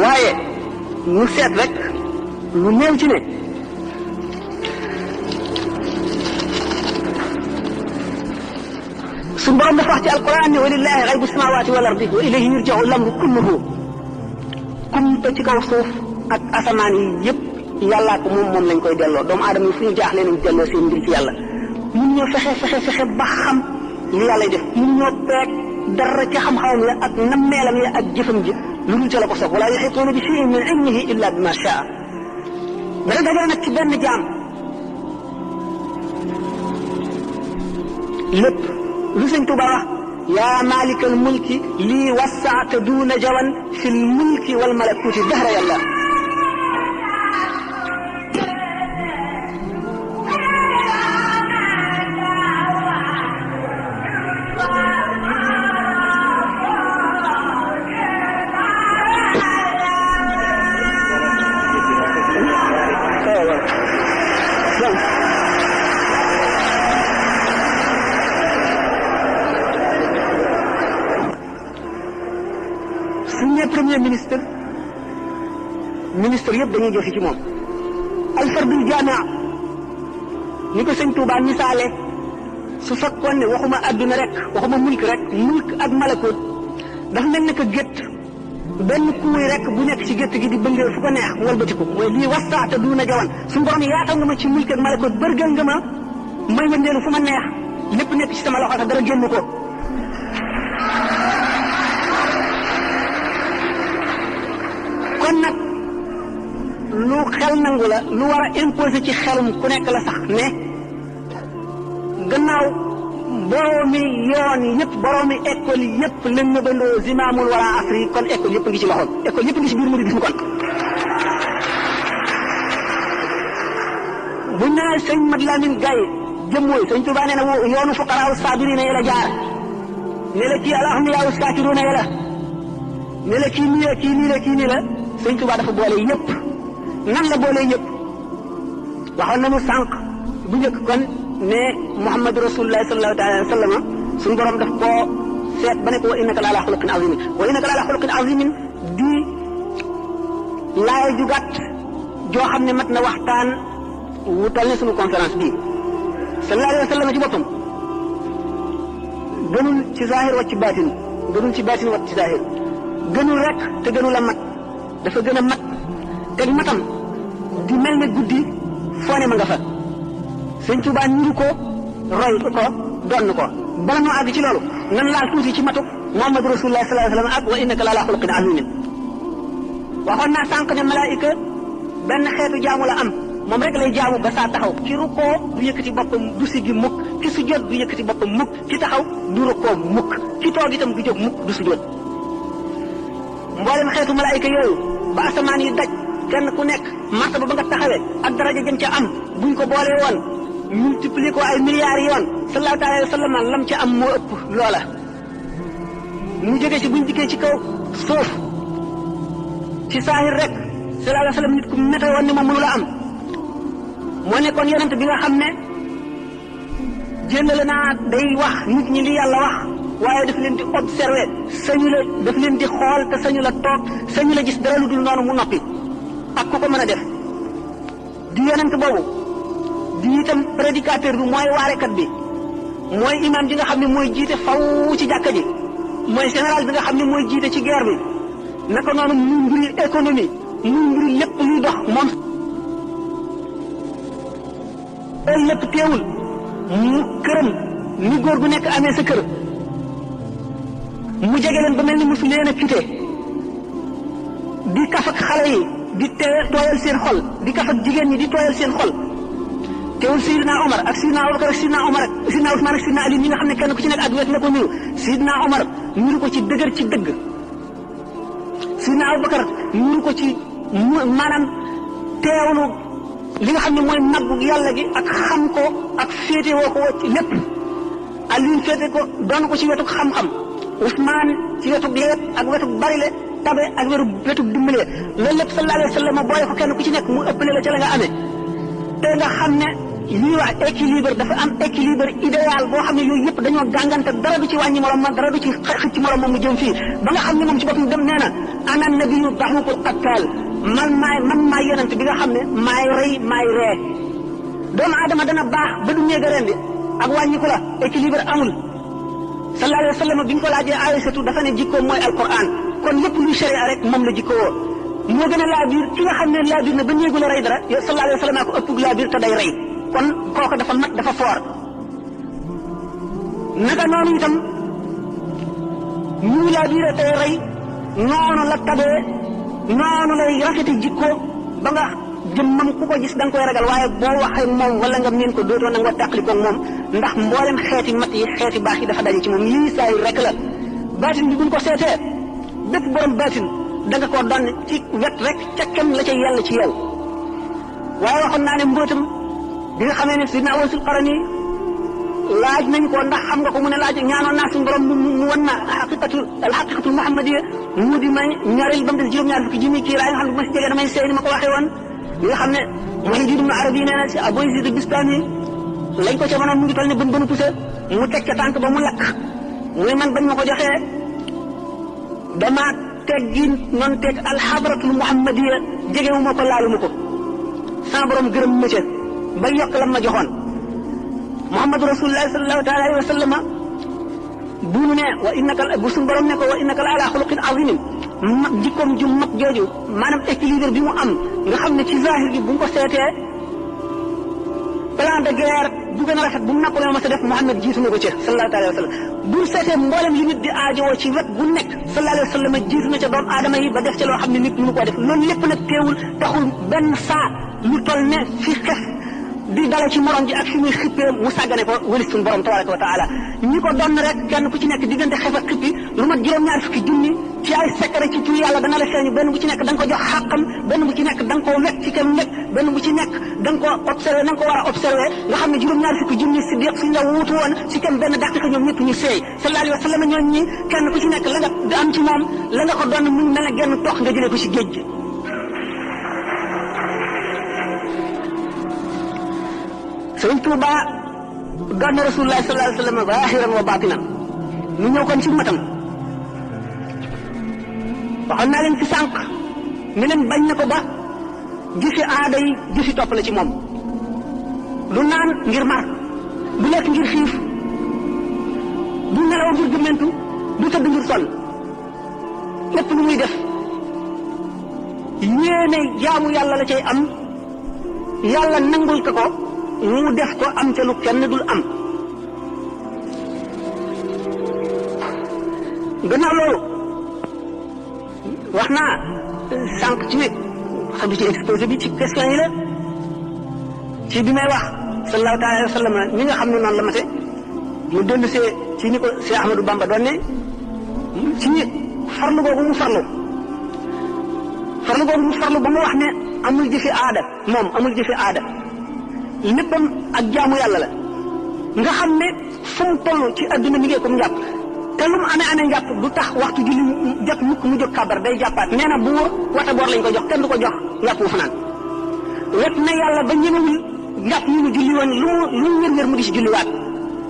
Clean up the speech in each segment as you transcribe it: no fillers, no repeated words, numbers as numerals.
waaye ñu seet rek lu néew ci ne suñu borom dafa wax ci alquran ne walillahi ghaybu samawati wal ardi wa ilayhi yurja'u al-amru kulluhu kumpa ci kaw suuf ak asamaan yi yëpp yàllaa ko moom lañ koy delloo doomu aadama yi fu ñu jaaxlee nañ delloo seen mbir ci yàlla mun ñoo fexe ba xam li yàlla def mun ñoo peeg dara ci xam-xamam ya ak nammeelam ya ak jëfam ji lu dul ca la ko soog wala yuhituuna bi shay'in min ilmihi illa bima shaa dana dajale nag ci benn jaam lépp lu sëñ Tuuba wax yaa maalikal mulki lii wasaata duuna jawan fi l mulki wal malakuuti dahra yàlla premier ministre yëpp dañuy joxe ci moom alfardul jaamia ni ko sëñ Tuubaa misaale su fekkoon ne waxuma adduna rek waxuma mulk rek mulk ak malakut dafa mel ne que gétt benn kuuy rek bu nekk ci gétt gi di bëngee fu ko neex mu walbatiku mooy lii wasaata duuna jawan suñu borom yaatal nga ma ci mulk ak malakut bërgal nga ma may wëndeelu fu ma neex lépp nekk ci sama loxo sax dara génn ko kon nag lu xel nangu la lu war a imposer ci xelum ku nekk la sax ne gannaaw boroomi yoon yi yëpp boroomi école yi yëpp lañ na bandoo zimaamul wala asri kon école yëpp ngi ci loxoom école yëpp ngi ci biir mu di gis mu kon buñ nee sëñ Mat Lamin Gaye jëmmooy sëñ Tuubaa nee na yoonu fuqaraaw saabiriina yi la jaar ne la kii alhamdulilah saakiruuna yi la ne la kii nii la kii nii la kii nii la sëñ Tuubaa dafa boole yëpp nan la boole yëpp waxoon nañu sànq bu njëkk kon ne Muhammadu Rasulullah sallallahu alayhi wa sallam suñu borom daf koo seet ba ne ko wa innaka la ala xuluqin azimin wa innaka la ala xuluqin azimin di laay ju gàtt joo xam ne mat na waxtaan wutal ne suñu conférence bii sallallahu alayhi wa sallam ci boppam gënul ci zahir wacc ci baatin gënul ci baatin wacc ci zahir gënul rek te gënul a mat dafa gën a mat te matam di mel ne guddi foo ne ma nga fa sëñ Tuubaa niru ko roy ko donn ko bala noo àgg ci loolu nan laal tuuti ci matuk Muhammadu Rasulullah sallallahu alayhi wa sallam ak wa innaka la ala xuluqin azimin waxoon naa sànq ne malaayika benn xeetu jaamu la am moom rek lay jaamu ba saa taxaw ki rukkoo du yëkkati boppam du siggi mukk ki sujjóot du yëkkati boppam mukk ki taxaw du rukkoo mukk ki toog itam du jóg mukk du sujjóot mboolem xeetu malaayika yooyu ba asamaan yi daj kenn ku nekk martaba ba nga taxawee ak daraja jëm ca am buñ ko boolee woon multiplier ko ay milliards yoon sallallahu alayhi wa sallam lam ca am moo ëpp loola mu jógee ci buñ dikkee ci kaw suuf ci saahir rek sallallahu alayhi wa sallam nit ku mété woon ne moom mënu la am moo nekkoon yonent bi nga xam ne jëndale naa day wax nit ñi li yàlla wax waaye daf leen di observer sañu la daf leen di xool te sañu la toog sañu la gis dara lu dul noonu mu noppi ak ku ko mën a def di yonent boobu di itam prédicateur bi mooy waarekat bi mooy imam bi nga xam ne mooy jiite faw ci jàkka ji mooy général bi nga xam ne mooy jiite ci guerre bi naka noonu muy mbiri économie muy mbiri lépp luy dox moom loolu lépp teewul mu këram ni góor gu nekk amee sa kër mu jege leen ba mel ni mosu leen a quitté di kaf ak xale yi di tooyal seen xol di kaf ak jigéen ñi di tooyal seen xol teewul Seydina Omar ak Seydina Abubakar ak Seydina Omar ak Seydina Ousmane ak Seydina Ali ñi nga xam ne kenn ku ci nekk ak wet la ko nuyu Seydina Omar niru ko ci dëgër ci dëgg Seydina Abubakar niru ko ci maanaam teewlu li nga xam ne mooy naggu yàlla gi ak xam ko ak féete woo ko ci lépp Aliou féete ko doon ko ci wetu xam-xam Ousmane ci wetu leet ak wetu barile tabe ak wetu dimbale loolu lépp sallallahu alayhi wa sallam boole ko kenn ku ci nekk mu ëppale la ca la nga amee te nga xam ne lii wax équilibre dafa am équilibre idéal boo xam ne yooyu yëpp dañoo gàngante dara du ci wàññi morom ma dara du ci xëcc morom ma mu jëm fii ba nga xam ne moom ci boppam dem nee na ana nabiyu daxukul qattal man maay yonent bi nga xam ne maay rey maay ree doomu aadama dana baax ba du néega rendi ak wàññiku la équilibre amul sallallahu alayhi wa sallam bi ñu ko laajee Aysatu dafa ne jikkoom mooy alquran kon lépp luy sharia rek moom la jikkoo moo gën a laabiir ki nga xam ne laabiir na ba néegu la rey dara yow sallallahu alayhi wa sallam ko ëpp laabiir te day rey kon kooku dafa mat dafa foor naka noonu itam ñu laabiire tey rey noonu la tabee noonu lay rafete jikko ba nga jëmmam ku ko gis da nga koy ragal waaye boo waxee moom wala nga miin ko dootoo nag nga tàqalikoog moom ndax mboolem xeeti mat yi xeeti baax yi dafa daje ci moom lii saa yu rek la baatin bi buñ ko seetee bépp borom baatin da nga koo doon ci wet rek ca kem la ca yàlla ci yow waaye waxoon naa ne mbootam bi nga xamee ne sidna Awaysul Qarani laaj nañ ko ndax xam nga ko mu ne laaj ñaanoon naa suñu borom mu wan na alxaqiqatul muhammadiya mu di may ñaareel ba mu des juróom-ñaar fukki junni kii raay nga xam ne bu ma si jegee damay seey ni ma ko waxee woon li nga xam ne Muhyiddin Ibn Arabi nee na si Abu Yazid Bistami lañ ko ca mënoon mu ngi toll ne bën bënu pousse mu teg ca tànk ba mu lakk muy man bañ ma ko joxee dama teggi noonu teg alxadratul muhammadiya jegewu ma ko laalu ma ko sama borom gërëm ma ca ba yokk lam ma joxoon Muhammadu Rasulullah sallallahu taala alayhi wa sallama bu mu ne wa innaka bu suñu borom ne ko wa innaka la ala xuluqin azimin mag jikkoom ju mag jooju maanaam équilibre bi mu am nga xam ne ci zahir gi bu ñu ko seetee plan de guerre bu gën a rafet bu mu Napoléon ma sa def Muhammad jiitu na ko ca sallallahu alayhi wa sallam bu ñu seetee mboolem li nit di aajowoo ci wet bu nekk sallallahu alayhi wa sallam jiitu na ca doomu aadama yi ba def ca loo xam ne nit mënu koo def loolu lépp nag teewul taxul benn saa lu toll ne fi xef di dale ci morom ji ak fi muy xippee mu sàggane ko wëlis suñu borom tabaraka wa taala ñi ko doon rek kenn ku ci nekk diggante xef ak xippi lu mat juróom-ñaar fukki junni ci ay secret ci tur yàlla dana la feeñu benn bu ci nekk da nga ko jox xàqam benn bu ci nekk da nga koo wekk ci kem nekk benn bu ci nekk da nga ko observé na nga ko war a observé nga xam ne juróom-ñaar fukki junni si diq suñ la wuutu woon si kem benn daqiqa ñoom ñëpp ñu seey sallallahu alayhi wa sallam ñooñu ñi kenn ku ci nekk la nga am ci moom la nga ko doon mu mel ne genn tox nga jëlee ko si géej gi Sëriñ Tuuba doon na Rasulullah sallallahu alayhi wa sallam zahiran wa batinan ñu ñëw kon ci matam waxoon naa leen fi sànq ne leen bañ na ko ba jëfi aada yi jëfi topp la ci moom du naan ngir mar du lekk ngir xiif du nelaw ngir gëmmentu du tëdd ngir sonn lépp lu muy def yéene jaamu yàlla la cay am yàlla nangul ko ko mu def ko am ca lu kenn dul am gannaaw loolu wax naa sànq ci xam du ci exposé bi ci question yi la ci bi may wax sallallahu taala alayhi wa sallam ñi nga xam ne noonu la mate mu dellu see ci ni ko Cheikh Ahmadou Bamba doon ne ci farlu googu mu farlu ba mu wax ne amul jëfi aada moom amul jëfi aada léppam ak jaamu yàlla la nga xam ne fu mu toll ci adduna mi ngi ko njàpp te lu mu amee njàpp du tax waxtu julli jot mukk mu jóg kabar day jàppaat nee na buur wata boor lañ ko jox kenn du ko jox njàpp wu fanaan wet na yàlla ba ñemewul njàpp yi mu julli woon lu mu wér-wér mu di si julliwaat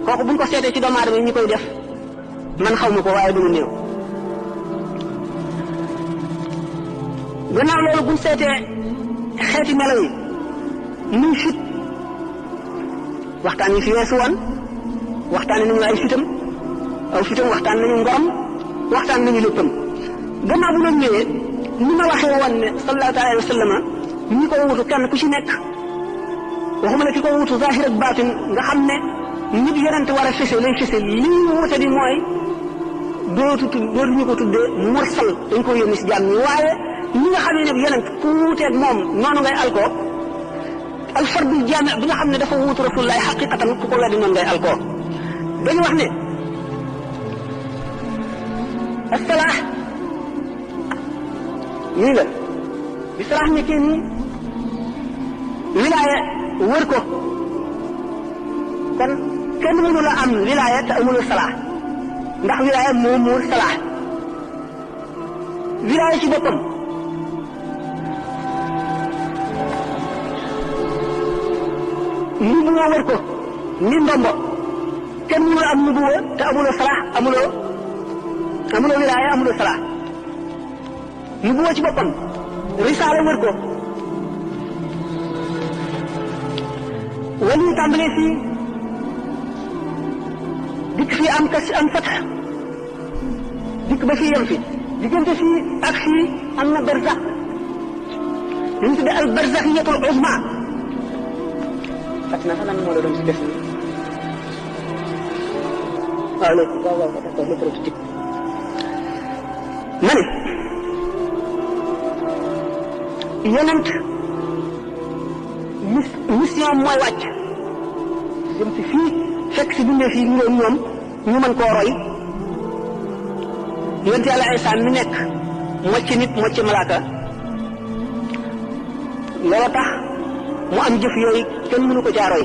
kooku buñ ko seetee ci doomu aadama yi ñi koy def man xaw ma ko waaye du mu néew gannaaw loolu buñ seetee xeeti melo yi muy fit waxtaan yi fi weesu woon waxtaan nañu ay fitam aw fitam waxtaan nañu ngorom waxtaan nañu léppam gannaaw bu loolu ñëwee ni ma waxee woon ne sallallahu alayhi wa sallam ñi ko wutu kenn ku ci nekk waxuma la ki ko wutu zahir ak baatin nga xam ne nit yonente war a fese lay fese li wute di mooy dootuñu ko tuddee mursal dañ ko yónni si jaam ñi waaye ñi nga xam ne nag yonent ku wuuteeg moom noonu ngay alkoo alfardul jaami bi nga xam ne dafa wuutu rasulullahi xaqiqatan ku ko weddi noonu ngay alkoo dañu wax ne assalaax nii la bi salaax nekkee nii wilaaya wër ko kon kenn mënu la am wilaaya te amuloo salaax ndax wilaaya moo muur salaax wilaaya ci boppam nubuwa wër ko ni ndombo kenn mënul am nubuwa te amuloo salaax amuloo wilaaya amuloo salaax nubuwa ci boppam risaala wër ko wali tàmbalee fii dikk fii am fatax dikk ba fii yem fi diggante fii ak fii am na barzax li ñu tuddee al barzaxiyatul uzma fat na xanaa moo la doon si def waaw léegi waaw d'accord le prototype ma ne yonent mission mooy wàcc jëm si fii fekk si bindee fii ñu doon ñoom ñu mën koo roy yonent yàlla Isaa mi nekk mocc nit mocc malaaka loolu tax mu am jëf yooyu kenn mënu ko caa roy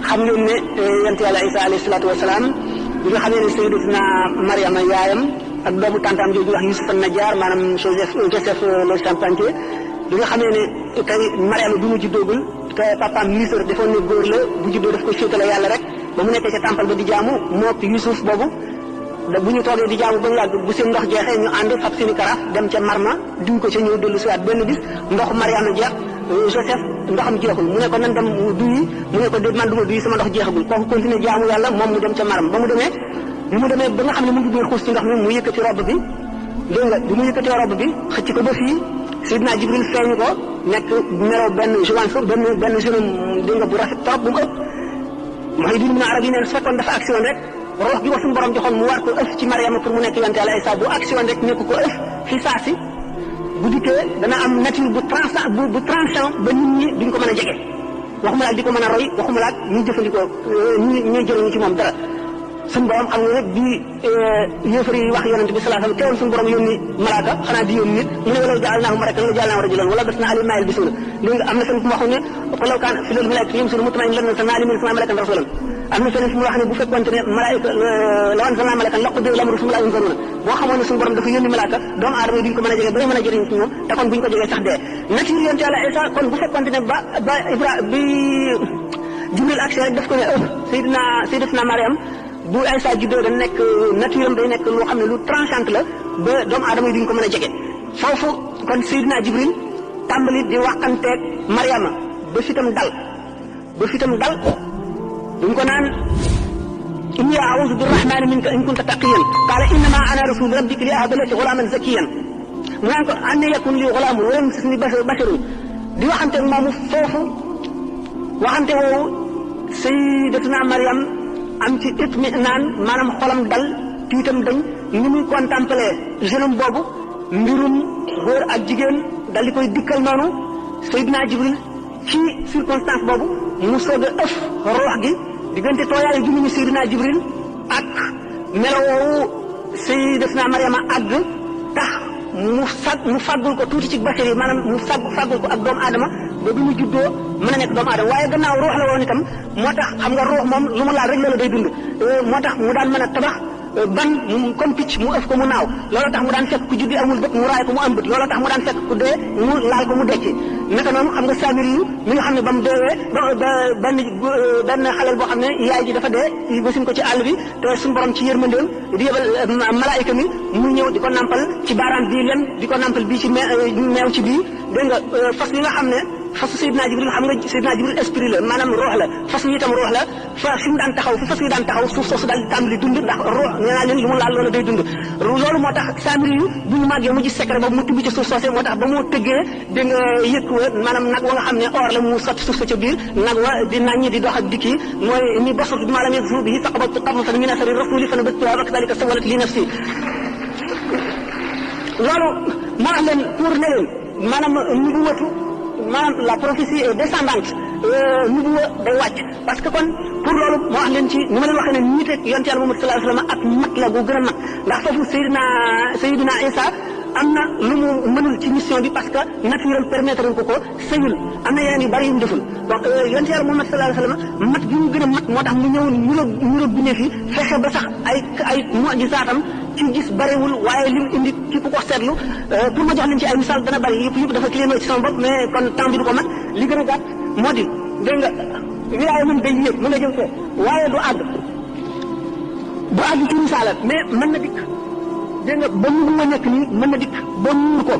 xam ngeen ne yonent yàlla Isaa alayhi salaatu wasalaam bi nga xamee ne sayyidatuna Mariama yaayam ak doomu tantam jooju wax Yusuf an-Najjar maanaam Joseph le Charpentier bi nga xamee ne tey Mariama bi mu juddoogul te papaam ministre defoon ne góor la bu juddoo daf ko féetale yàlla rek ba mu nekkee ca temple ba di jaamu mook Yusuf boobu bu ñu toogee di jaamu ba mu yàgg bu seen ndox jeexee ñu ànd fab seeni karaaf dem ca marma duñ ko ca ñëw dellu siwaat benn bis ndoxu Mariama jeex Joseph ndoxam jeexul mu ne ko nan dem duyi mu ne ko déet man du ma duyi sama ndox jeexagul kooku continuer jaamu yàlla moom mu dem ca maram ba mu demee ba nga xam ne mu ngi biir xuus ci ndox mi mu yëkkati robb bi dégg nga bi mu yëkkatee robb bi xëcc ko ba fii Seydina Jibril feeñu ko nekk melaw benn jovan benn jeune dégg nga bu rafet trop bu mu ëpp mooy di mun a arab yi neen su fekkoon dafa action rek roox gi ko suñu borom joxoon mu war ko ëf ci Mariama pour mu nekk yonent Yàlla Isaa bu action rek nekk ko ëf fi saasi bu dikkee dana am nature bu tranchant ba nit ñi duñ ko mën a jege waxuma laak di ko mën a roy waxuma laak ñuy jëfandikoo ñuy jëriñu ci moom dara suñu borom xam nga nag bi yéefar yi wax yonent bi sallallahu alayhi wasallam teewul suñu borom yónni malaaka xanaa di yónni nit mu ne walaw ja'alnaahu malakan la ja'alnaahu rajulan wala basnaa alayhim maa yalbisuuna léegi nga am na fenn fu mu waxoon ne walaw kaana fil malaa'ikati yamshuuna mutma'innina lanazalnaa alayhim min malakan rasulan am na feneen fu mu wax ne bu fekkoonte ne malaayika law anzalnaa malakan laqudiya al-amru thumma laa yunzaruuna boo xamoon ne suñu borom dafa yónni malaaka doomu aadama yi duñ ko mën a jege ba mën a jëriñ ci ñoom te kon buñ ko jegee sax dee nature yonent Yàlla Isaa kon bu fekkoonte ne bi Jibril action rek daf ko ne Sayyidatuna Mariam bu Isaa juddoo da nekk nature am day nekk loo xam ne lu tranchant la ba doomu aadama yi duñ ko mën a jege foofu kon Seydina Jibril tàmbali di waxanteeg Mariama ba fitam dal duñ ko naan inni a'uuzu birrahmaani minka in kunta taqiyan qaala innamaa ana rasuulu rabbiki li ahaba laki ghulaaman zakiyyan mu naan ko anna yakun li ghulaamun wa lam yamsasnii basharun di waxanteeg moomu foofu waxante woowu Sayyidatuna Mariam am ci itminaan maanaam xolam dal tiitam dañ ni muy contempler jeune boobu mbirum góor ak jigéen dal di koy dikkal noonu Seydina Jibril ci circonstance boobu mu soog a ëf roox gi diggante tooyaayu gi ñu Seydina Jibril ak melowoowu Sayyidatuna Mariama àgg tax mu fàggul ko tuuti ci bachar yi maanaam mu fàggul ko ak doomu aadama ba bi mu juddoo mën a nekk doomu aadama waaye gannaaw ruux la woon itam moo tax xam nga ruux moom lu mu laal rek loolu day dund moo tax mu daan mën a tabax ban comme picc mu ëf ko mu naaw looloo tax mu daan fekk ku juddi amul bët mu raay ko mu am bët looloo tax mu daan fekk ku dee mu laal ko mu dekki naka noonu xam nga Saamiri yu mi nga xam ne ba mu deewee ba benn xaleel boo xam ne yaay ji dafa dee basin ko ci àll bi te suñu borom ci yërmandeem di yebal malaayika mi mu ñëw di ko nampal ci baaraam bii lem di ko nampal bii ci meew ci bii dégg nga fas yi nga xam ne fasu Seydina Jibril xam nga Seydina Jibril esprit la maanaam ruux la fas yi itam ruux la fi mu daan taxaw fi fas yi daan taxaw suuf soosu daal di tàmbali dund ndax ruux nee naa leen lu mu laal loolu day dund loolu moo tax Saamiri yu bu ñu màggee mu gis secret boobu mu tibb ci suuf soosé moo tax ba mu tëggee dégg nga yëkk wa maanaam nag wa nga xam ne or la mu sotti suuf sa ca biir nag wa di naññi di dox ak dikki mooy ni basut bi maa lam yakfur bihi faqabaltu qabdatan min athari rasuli fa nabattuha wa kadhalika sawwalat li nafsi loolu moo tax leen pour ne leen maanaam nubuwatu maanaam la prophétie est descendante nubuwa day wàcc parce que kon pour loolu moo wax leen ci ni ma leen waxee ne nit ak yonent Yàlla Muhammad sallallahu alayhi wa sallam ak mat la gu gën a mat ndax foofu Seydina Isa am na lu mu mënul ci mission bi parce que naturel permettre ko sëyul am na yeneen yu bari yu mu deful donc yonent Yàlla Muhammad sallallahu alayhi wa sallam mat gi mu gën a mat moo tax mu ñëw ñu bindee fi fexe ba sax ay mu'jizaatam ci gis bariwul waaye li mu indi ci ku ko seetlu pour ma jox leen ci ay misaal dana bari yëpp dafa cléno ci sama bopp mais kon temps bi du ko mat li gën a gàtt moo di dégg nga wilaaya moom day yéeg mën na jëm fee waaye du àgg ci misaala mais mën na dikk dégg nga ba mu nga nekk nii mën na dikk ba muur ko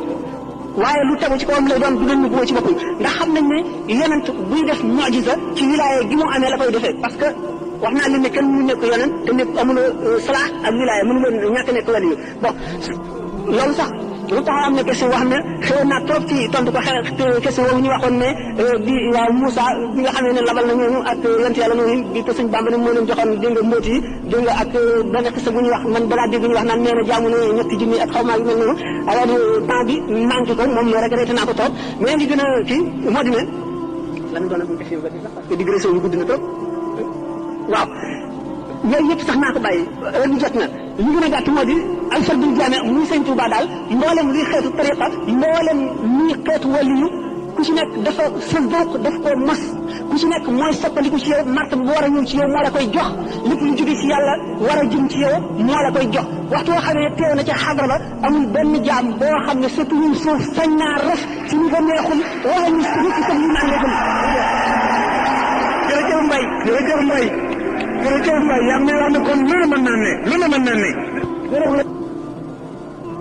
waaye lu tegu ci kawam lay doon du doon nu boo ci boppam ndax xam nañ ne yonent buy def mu'jiza ci wilaaya gi mu amee la koy defee parce que wax naa leen ne kenn mënu nekk yonent te nekk amuloo salaax ak wilaaya mënu leen ñàkk nekk wàll yi bon loolu sax lu tax am na question wax ne xëy naa trop ci tontu ko question boobu ñu waxoon ne bi waaw Moussa bi nga xam ne labal na ñooñu ak yonent yàlla noonu bi te sëñ Bamba ne moo leen joxoon dégg nga mbóot yi dégg nga ak benn xisa bu ñuy wax man balaa dégg ñu wax naan nee na jaamu ne ñetti junni ak xaw maa yu mel noonu alors temps bi manqué ko moom regretté naa ko trop mais li gën a kii moo di ne lan doon na question ba di sax parce que digression bi gudd na trop waaw yooyu yëpp sax naa ko bàyyi heure bi jot na li gën a gàtt moo di alfardul jaame muy sëñ Tuubaa daal mboolem luy xeetu tariqa mboolem luy xeetu waliyu ku ci nekk dafa sa dooq daf ko mos ku ci nekk mooy soppaliku ci yow martaba bu war a ñëw ci yow moo la koy jox lépp lu jóge ci yàlla war a jëm ci yow moo la koy jox waxtu boo xam ne teew na ca xadra ba amul benn jaam boo xam ne surtout ñun suuf sañ naa raf ci ñu ko neexul wala ñu ci sa ñu naan nga jërëjëf Mbaye jërëjëf Mbaye jërëjëf Mbaye yaa ngi may wax ne kon lu ne mën naa ne lu ne mën naa ne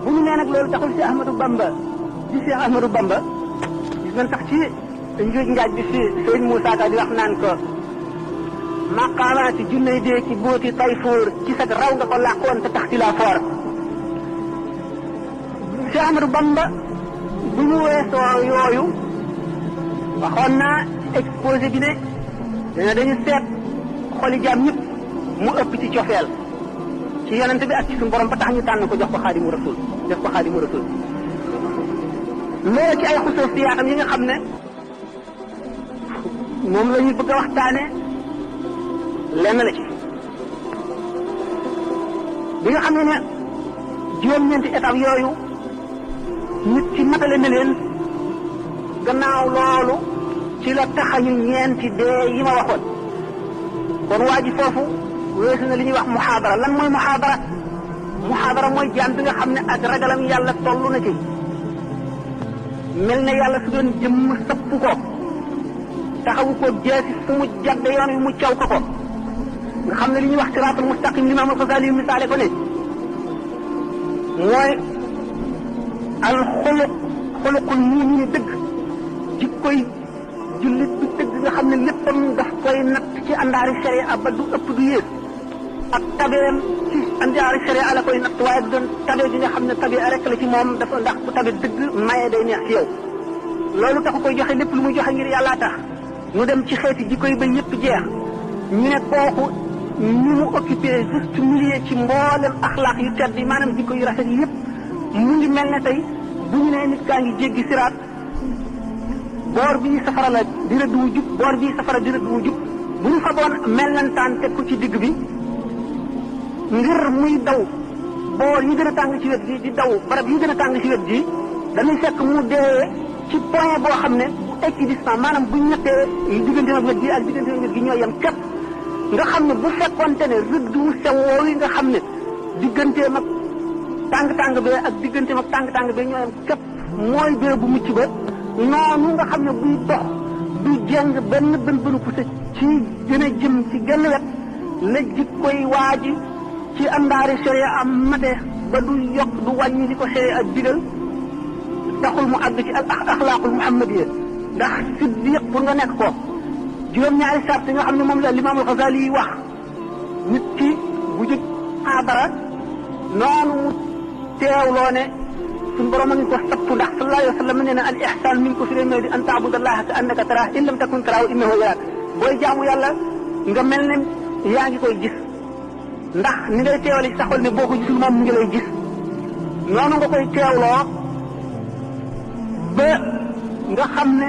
bu ñu nee nag loolu taxul si Ahmadou Bamba di Cheikh Ahmadou Bamba gis nañ sax ci njuuj njaaj bi si sëñ Moussa Ka di wax naan ko maqaamaati junney dee ci booti Tayfoor ci sag raw nga ko làqoon te tax ci laa foor Cheikh Ahmadou Bamba bu ñu weesoo yooyu waxoon naa exposé bi ne dañu seet xoli jaam ñëpp mu ëpp ci cofeel ci yonent bi ak ci suñu borom ba tax ñu tànn ko jox ko xaadimu rasul def ko xaadimu rasul loolu ci ay xusuusiyaatam yi nga xam ne moom la ñuy bëgg a waxtaane lenn la ci bi nga xam ne juróom-ñeenti étape yooyu nit ci matale na leen gannaaw loolu ci la taxañu ñeenti dee yi ma waxoon kon waa ji foofu weesu na li ñuy wax muhaadara lan mooy muhaadara mooy jaam bi nga xam ne ak ragalam yàlla toll na ci mel ne yàlla su doon jëmm sëpp ko taxawu ko jeesi fu mu jàdde yoon wi mu caw ko nga xam ne li ñuy wax siraatul mustaqim Imaam al-Ghazali misaale ko ne mooy al xuluqul mu'min dëgg jikkoy jullit bi dëgg nga xam ne léppam daf koy natt ci àndaari sharia ba du ëpp du yées ak tabeem ci àndaari sharia la koy natt waaye du doon tabe bi nga xam ne tabe rek la ci moom dafa ndax bu tabe dëgg maye day neex ci yow loolu tax koy joxe lépp lu muy joxe ngir yàllaa tax ñu dem ci xeeti jikko yi ba yëpp jeex ñu ne kooku ñu mu occupé juste milieu ci mboolem axlaaq yu tedd yi maanaam jikko yu rafet yi yëpp mu ngi mel ne tey bu ñu nee nit kaa ngi jéggi siraat boor bii safara la di rëdd wu jub boor bii safara di rëdd wu jub bu ñu faboon mellantaan teg ko ci digg bi ngir muy daw boor yi gën a tàng ci wet gi di daw barab yi gën a tàng ci wet gi dañuy fekk mu dee ci point boo xam ne bu équidistant maanaam buñ nattee diggante ak wet gi ak diggante ak wet gi ñoo yem képp nga xam ne bu fekkonte ne rëdd wu sew woowu yi nga xam ne digganteem ak tàng-tàng bee ak digganteem ak tàng-tàng bee ñoo yem képp mooy bee bu mucc ba noonu nga xam ne buy dox du jeng benn bënu pousse ci gën a jëm ci genn wet la jikkoy waaji ci àndaari sharia am mate ba du yokk du wàññi li ko sharia ak digal taxul mu àgg ci al axlaaqul muhammadiyya ndax siddiq pour nga nekk ko juróom-ñaari sart yi nga xam ne moom la Imaam al-Ghazali yi wax nit ki bu jóg xaadara noonu mu teewloo ne suñu borom a ngi ko sapp ndax sallallahu alayhi wa sallam nee na al ihsaan min ko fi réew di an taabudallaha ka annaka taraahu in lam takun taraahu innahu yaraak booy jaamu yàlla nga mel ne yaa ngi koy gis ndax ni ngay teewale ci sa xol ne boo ko gisul moom mu ngi lay gis noonu nga koy teewloo ba nga xam ne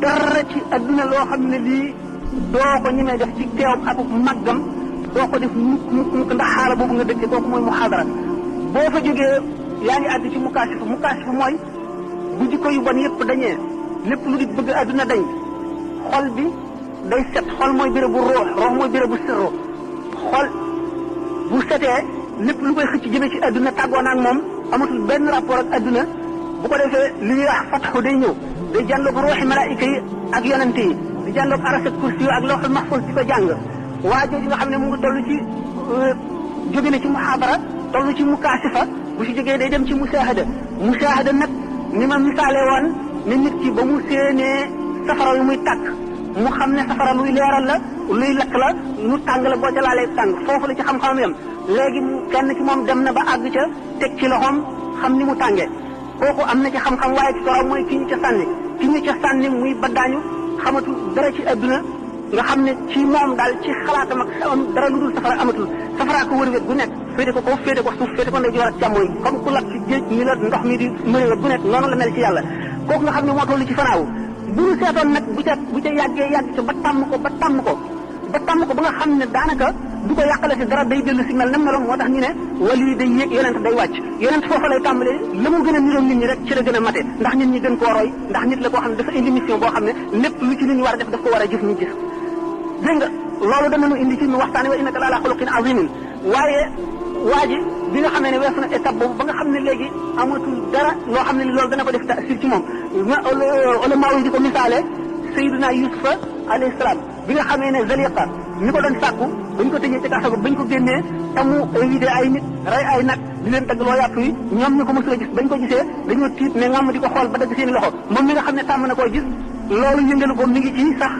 dara ci adduna loo xam ne lii doo ko ñemee def ci teewam ak màggam doo ko def mukk ndax xaala boobu nga dëkkee kooku mooy muhaadara boo fa jógee yaa ngi àgg ci mukaasifu mooy bu jikko yu bon yëpp dañee lépp lu di bëgg adduna dañ xol bi day set xol mooy bérébu roox mooy bérébu sirru xol bu setee lépp lu koy xëcc jëmee ci adduna tàggoo naag moom amatul benn rapport ak adduna bu ko defee li ñuy wax fatxu day ñëw day jàlloog ruuxi malaayika yi ak yonente yi di jàndoog arasat kursi ak lawhul mahfuz di ko jàng waa jooju nga xam ne mu ngi toll ci jóge na ci muhaadara toll ci mukaasifa bu si jógee day dem ci musaahada nag ni ma misaale woon ne nit ki ba mu séenee safara yu muy tàkk mu xam ne safara luy leeral la luy lakk la lu tàng la boo ca laalee tàng foofu la ci xam-xam yam léegi kenn ci moom dem na ba àgg ca teg ci loxoom xam ni mu tàngee kooku am na ci xam-xam waaye ci torow mooy ki ñu ca sànni muy baddaañu xamatul dara ci adduna nga xam ne ci moom daal ci xalaatam ak am dara lu dul safara amatul safara ko wër wet gu nekk féete ko kaw féete ko suuf féete ko ndeyjoor ak càmmooñ comme ku lakk ci géej ni la ndox mi di mëri wet gu nekk noonu la mel ci yàlla kooku nga xam ne moo toll ci fanaaw bu ñu seetoon nag bu ca yàggee yàgg ca ba tàmm ko ba nga xam ne daanaka du ko yàqale si dara day dellu si mel na meloon moo tax ñu ne wali day yéeg yonent day wàcc yonent foofa lay tàmbalee la mu gën a niroog nit ñi rek ci la gën a mate ndax nit ñi gën koo roy ndax nit la koo xam ne dafa indi mission boo xam ne lépp lu ci nit ñi war a def daf ko war a jëf ñu gis dégg nga loolu danañu indi ci nu waxtaane wa innaka la ala xuluqin azimin waaye waa ji bi nga xamee ne weesu na étape boobu ba nga xam ne léegi amatul dara loo xam ne loolu dana ko def taasir ci moom ulama yi di ko misaale Sayyidina Yusufa alayhi salaam bi nga xamee ne Zaliqa ñi ko doon sàkku bañ ko tëjee ci kaso ba bañ ko génnee tamu évité ay nit rey ay nag di leen tagg loo yàpp yi ñoom ñu ko mësul a gis bañ ko gisee dañoo tiit ne ngam di ko xool ba dagg seen loxo moom mi nga xam ne tàmm na koo gis loolu yëngalu ko mi ngi ci sax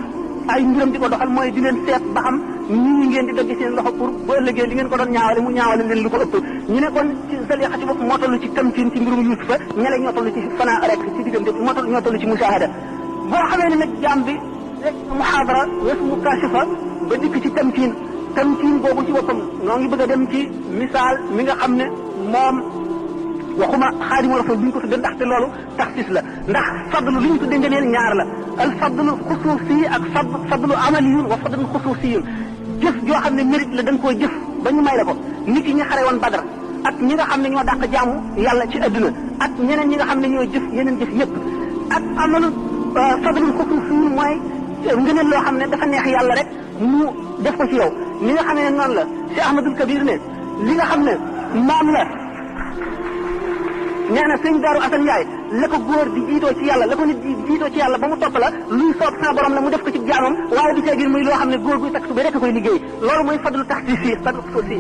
ay mbiram di ko doxal mooy di leen seet ba xam ñi ngeen di dagg seen loxo pour bu ëllëgee li ngeen ko doon ñaawale mu ñaawale leen lu ko ëpp ñu ne kon ci Zaliqa ci bopp moo toll ci tamkin ci mbirum Yuusufa ñele ñoo toll ci fanaa rek ci diggante ñoo toll ci musaahada boo xamee ne nag jaam bi rek muhaadara weesu mukaashifa ba dikk ci tamkin boobu ci boppam noo ngi bëgg a dem ci misaal mi nga xam ne moom waxuma xaadimu rasul bi ñu ko tudde ndaxte loolu taxsis la ndax fadlu li ñu tudde ngëneel ñaar la al fadlu xusuusi ak fadlu amaliyun wa fadlu xusuusiyun jëf joo xam ne mérite la da nga koo jëf ba ñu may la ko nit ñi xare woon Badar ak ñi nga xam ne ñoo dàq jaamu yàlla ci adduna ak ñeneen ñi nga xam ne ñoo jëf yeneen jëf yëpp ak amalu fadlul xusuusiyun mooy ngëneel loo xam ne dafa neex yàlla rek mu def ko ci yow ni nga xam ne noonu la Cheikh Ahmadul Kabir ne li nga xam ne moom la nee na sëñ Daaru Asan Njaay la ko góor di jiitoo ci yàlla la ko nit di jiitoo ci yàlla ba mu topp la luy soob sa borom la mu def ko ci jaamam waaye du ceegir muy loo xam ne góor guy takk su ba rek koy liggéey loolu mooy fadlu taxsiis fadlu xusuusi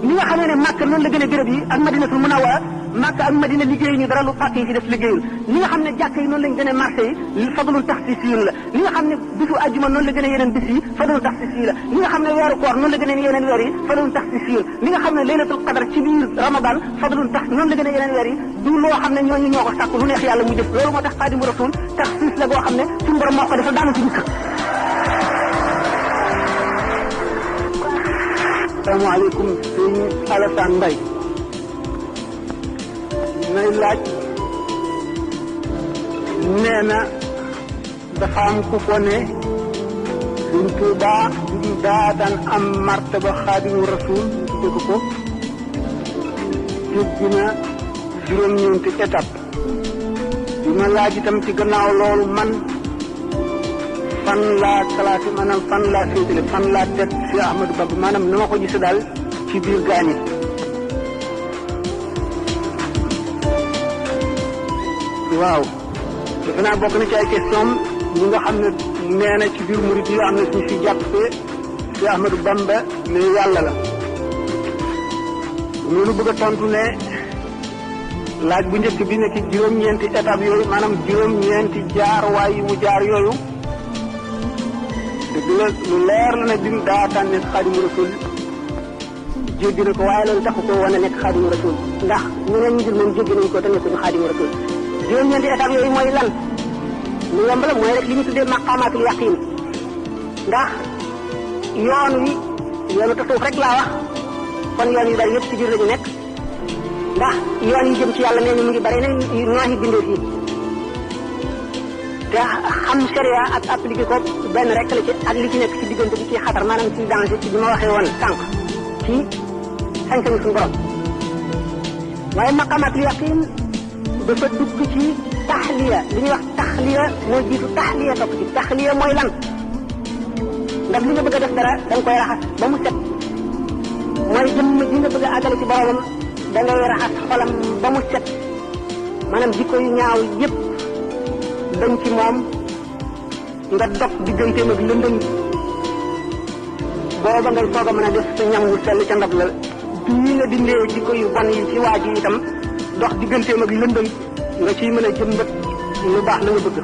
ni nga xamee ne Màkka noonu la gën a béréb yi ak Madinatul Munawwara Màkka ak Madina liggéey ñu dara lu pàkk yi ci def liggéeyul ni nga xam ne jàkk yi noonu lañ gën a marché yi fadlul taxsiisiyun la ni nga xam ne bisu àjjuma noonu la gën a yeneen bis yi fadlul taxsiisi la ni nga xam ne weeru koor noonu la gën a yeneen weer yi fadlul taxsiisiyun ni nga xam ne laylatul qadar ci biir Ramadan fadlul tax noonu la gën a yeneen weer yi du loo xam ne ñooñu ñoo ko sàkk lu neex yàlla mu jëf loolu moo tax Xaadimu Rasuul taxsiis la boo xam ne suñu borom moo ko defal daanu ci dikk asalaamaaleykum sëñ Alassane Mbaye may laaj nee na dafa am ku ko ne Sëñ Tuubaa daa daan am martaba Xaadimu Rasuul dégg ko jéggi na juróom-ñeenti étape bi ma laaj itam ci gannaaw loolu man fan laa classé maanaam fan laa féetale fan laa teg si Ahmadou Bamba maanaam na ma ko gisee daal ci biir gaañi waaw defe naa bokk na ci ay question ñi nga xam ne nee na ci biir murid yi am na suñu si jàppee si Ahmadou Bamba ne yàlla la loolu bëgg a tontu ne laaj bu njëkk bi ne ci juróom-ñeenti étape yooyu maanaam juróom-ñeenti jaar waay yu mu jaar yooyu dëgg la lu leer la ne bi mu daa tànn nekk Xaadimu Rasuul jéggi na ko waaye loolu taxu ko wane nekk Xaadimu Rasuul ndax ñeneen ñi dul moom jéggi nañ ko te nekkuñu Xaadimu Rasuul juróom-ñeenti étape yooyu mooy lan lu yomb la mooy rek li ñu tuddee maqaamaatul yaqiin ndax yoon wi yoonu tasawuf rek laa wax kon yoon yu bari yëpp ci biir la ñu nekk ndax yoon yi jëm ci yàlla nee ñu mu ngi bari nañ nooxi bindee fii te xam sharia ak appliqué ko benn rek la ci ak li ci nekk ci diggante bi ci xatar maanaam ci danger ci bi ma waxee woon sànq ci sañ-sañu suñu borom waaye maqaamaatul yaqiin dafa dugg ci taxliya li ñuy wax taxliya moo jiitu taxliya topp ci taxliya mooy lan ndax li nga bëgg a def dara da nga koy raxas ba mu set mooy jëmm ji nga bëgg a àggale ci boromam da ngay raxas xolam ba mu set maanaam jikko yu ñaaw yëpp dañ ci moom nga dox digganteem ak lëndëm booba ngay soog a mën a def sa ñam wu sell ca ndab la bii nga dindee jikko yu bon yi ci waa ji itam dox digganteem ak lëndëm nga ciy mën a jëmbat lu baax la nga bëgg.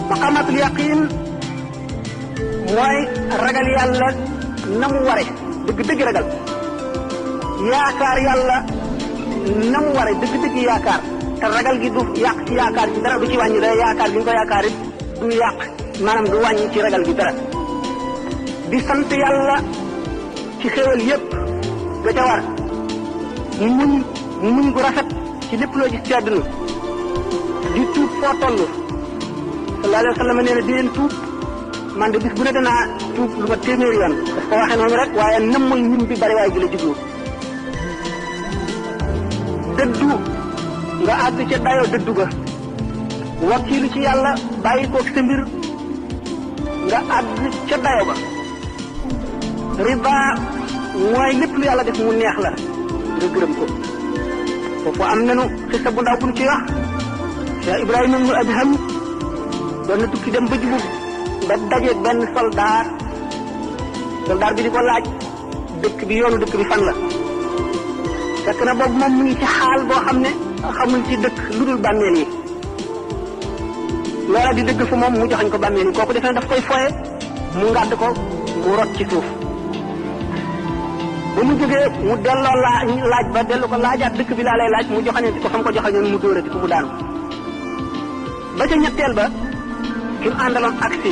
maqamatul yaqin mooy ragal yàlla na mu ware dëgg-dëgg ragal yaakaar yàlla na mu ware dëgg-dëgg yaakaar te ragal gi du yàq ci yaakaar ci dara du ci wàññi dara yaakaar gi nga ko yaakaar it du yàq maanaam du wàññi ci ragal gi dara di sant yàlla ci xéwal yépp ga ca war muñ gu rafet ci lépp loo gis ci àdduna di tuub foo toll sallallahu alayhi wa sallam nee na di leen tuub man de bis bu ne danaa tuub lu ma téeméeri yoon daf ko waxee noonu rek waaye nam mooy lim bi bari waaye gi la jublu dëddu nga àgg ca dayoo dëddu ga wakkiilu ci yàlla bàyyi koog sa mbir nga àgg ca dayoo ba riba mooy lépp lu yàlla def mu neex la nga gërëm ko foofu am nanu xisa bu ndaw bu ñu ci wax Cheikh Ibrahima ibnu Adham doon na tukki dem ba jubub ba dajeeg benn soldaar bi di ko laaj dëkk bi yoonu dëkk bi fan la fekk na boobu moom mu ngi ci xaal boo xam ne xamul ci dëkk lu dul bàmmeel yi loola di dëgg fu moom mu joxañ ko bàmmeel yi kooku defe ne daf koy foye mu ngàdd ko mu rot ci suuf ba mu jógee mu delloo laaj ba dellu ko laajaat dëkk bi laa lay laaj mu joxañati ko fa mu ko joxañoon mu dóorati ko mu daanu ba ca ñetteel ba ki mu àndaloon aksi